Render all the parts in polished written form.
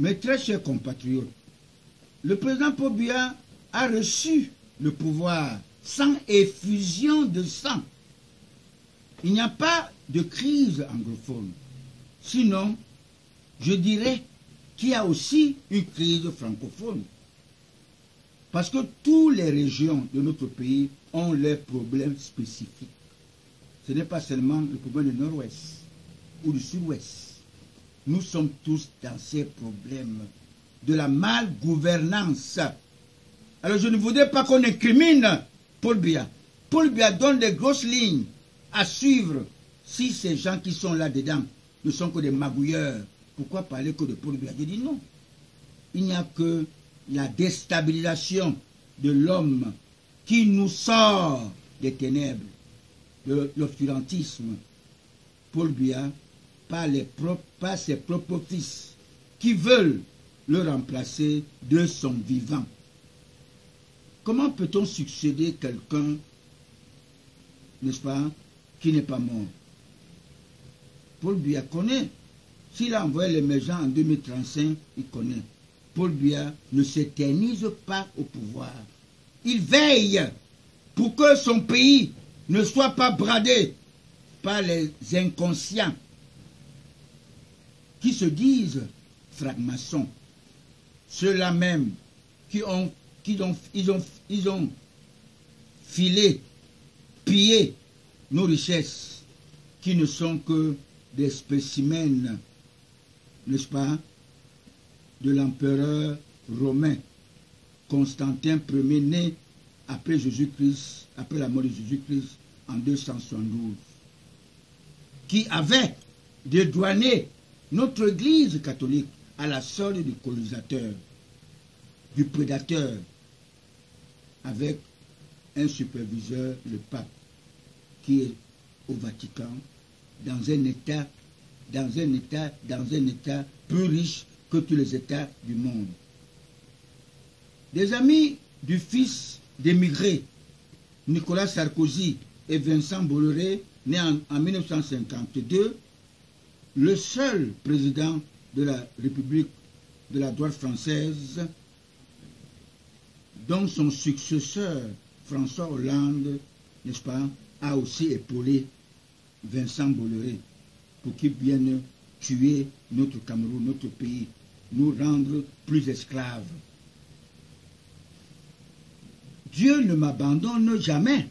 Mes très chers compatriotes, le président Paul Biya a reçu le pouvoir sans effusion de sang. Il n'y a pas de crise anglophone. Sinon, je dirais qu'il y a aussi une crise francophone. Parce que toutes les régions de notre pays ont leurs problèmes spécifiques. Ce n'est pas seulement le problème du nord-ouest ou du sud-ouest. Nous sommes tous dans ces problèmes de la malgouvernance. Alors je ne voudrais pas qu'on incrimine Paul Biya. Paul Biya donne des grosses lignes à suivre. Si ces gens qui sont là-dedans ne sont que des magouilleurs, pourquoi parler que de Paul Biya? Je dis non. Il n'y a que la déstabilisation de l'homme qui nous sort des ténèbres, de l'obscurantisme. Paul Biya, par ses propres fils, qui veulent le remplacer de son vivant. Comment peut-on succéder quelqu'un, n'est-ce pas, qui n'est pas mort? Paul Biya connaît. S'il a envoyé l'émergent en 2035, il connaît. Paul Biya ne s'éternise pas au pouvoir. Il veille pour que son pays ne soit pas bradé par les inconscients qui se disent francs-maçons. Ceux-là même qui ont filé, pillé nos richesses, qui ne sont que des spécimens, n'est-ce pas, de l'empereur romain Constantin Ier, né après Jésus-Christ, après la mort de Jésus-Christ en 272, qui avait dédouané notre Église catholique à la solde du colonisateur, du prédateur, avec un superviseur, le pape, qui est au Vatican, dans un État plus riche que tous les États du monde. Des amis du fils d'émigrés, Nicolas Sarkozy et Vincent Bolloré, nés en 1952, le seul président de la République de la droite française, dont son successeur, François Hollande, n'est-ce pas, a aussi épaulé Vincent Bolloré pour qu'il vienne tuer notre Cameroun, notre pays, nous rendre plus esclaves. Dieu ne m'abandonne jamais.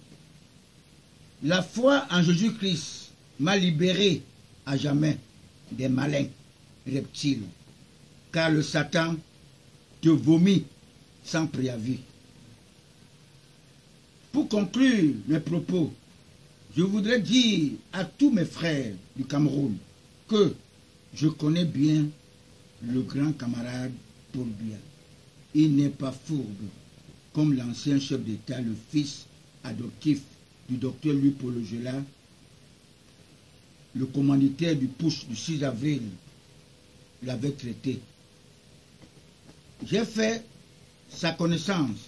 La foi en Jésus-Christ m'a libéré à jamais des malins reptiles, car le Satan te vomit sans préavis. Pour conclure mes propos, je voudrais dire à tous mes frères du Cameroun que je connais bien le grand camarade Paul Biya. Il n'est pas fourbe, comme l'ancien chef d'État, le fils adoptif du docteur Louis-Paul Ojala, le commanditaire du putsch du 6 avril, l'avait traité. J'ai fait sa connaissance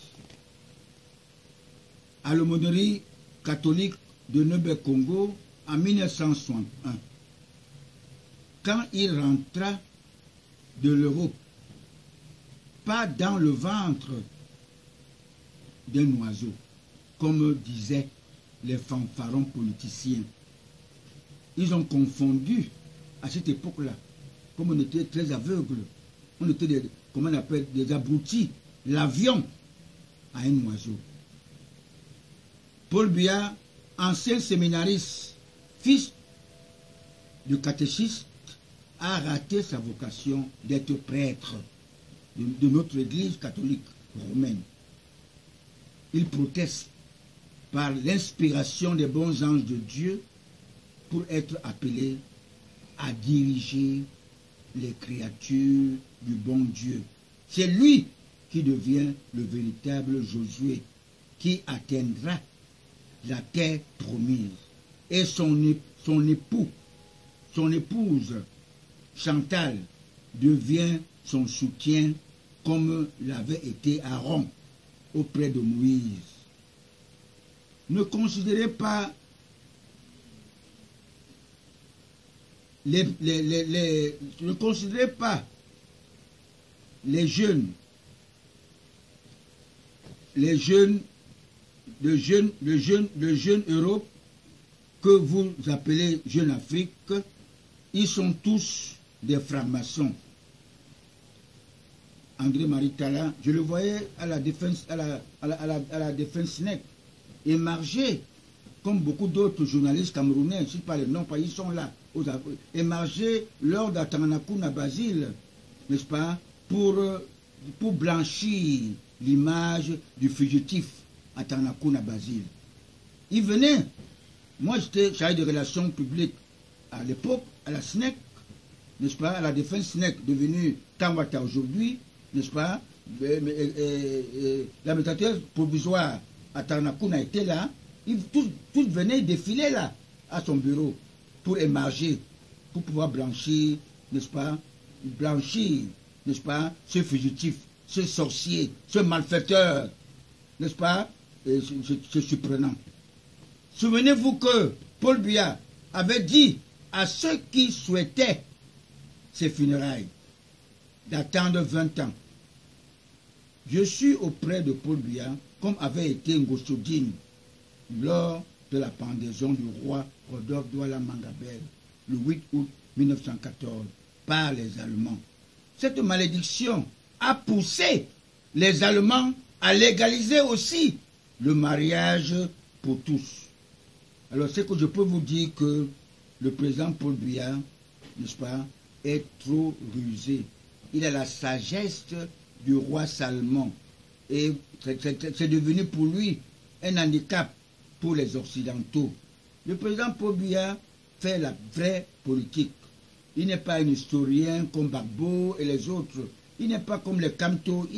à l'aumônerie catholique de Neubé-Congo en 1961. Quand il rentra de l'Europe, pas dans le ventre d'un oiseau, comme disaient les fanfarons politiciens. Ils ont confondu à cette époque-là, comme on était très aveugles, on était des, comment on appelle, des abrutis, l'avion à un oiseau. Paul Biya, ancien séminariste, fils de catéchiste, a raté sa vocation d'être prêtre de notre Église catholique romaine. Il proteste par l'inspiration des bons anges de Dieu pour être appelé à diriger les créatures du bon Dieu. C'est lui qui devient le véritable Josué, qui atteindra la terre promise. Et son épouse, Chantal, devient son soutien comme l'avait été Aaron auprès de Moïse. Ne considérez pas ne considérez pas les jeunes, le jeune Europe, que vous appelez Jeune Afrique, ils sont tous des francs-maçons. André-Marie Talla, je le voyais à la défense, à la défense NEC, émarger, comme beaucoup d'autres journalistes camerounais, je ne sais pas les noms, ils sont là, émarger lors d'Atanakuna Basile, n'est-ce pas, pour blanchir l'image du fugitif Atanakuna Basile. Il venait, moi j'étais chargé de relations publiques à l'époque, à la SNEC, n'est-ce pas, à la défense SNEC, devenue Tamwata aujourd'hui, n'est-ce pas, la médiatrice provisoire Atanakuna était là, tous venaient défiler là, à son bureau, pour émarger, pour pouvoir blanchir, n'est-ce pas, n'est-ce pas, ce fugitif, ce sorcier, ce malfaiteur, n'est-ce pas, c'est surprenant. Souvenez-vous que Paul Biya avait dit à ceux qui souhaitaient ces funérailles d'attendre 20 ans. Je suis auprès de Paul Biya, comme avait été Ngosodine lors de la pendaison du roi Rodolphe Douala Mangabel, le 8 août 1914, par les Allemands. Cette malédiction a poussé les Allemands à légaliser aussi le mariage pour tous. Alors, c'est que je peux vous dire que le président Paul Biya, n'est-ce pas, est trop rusé. Il a la sagesse du roi Salomon. Et c'est devenu pour lui un handicap pour les Occidentaux. Le président Paul Biya fait la vraie politique. Il n'est pas un historien comme Gbagbo et les autres. Il n'est pas comme les Kamto.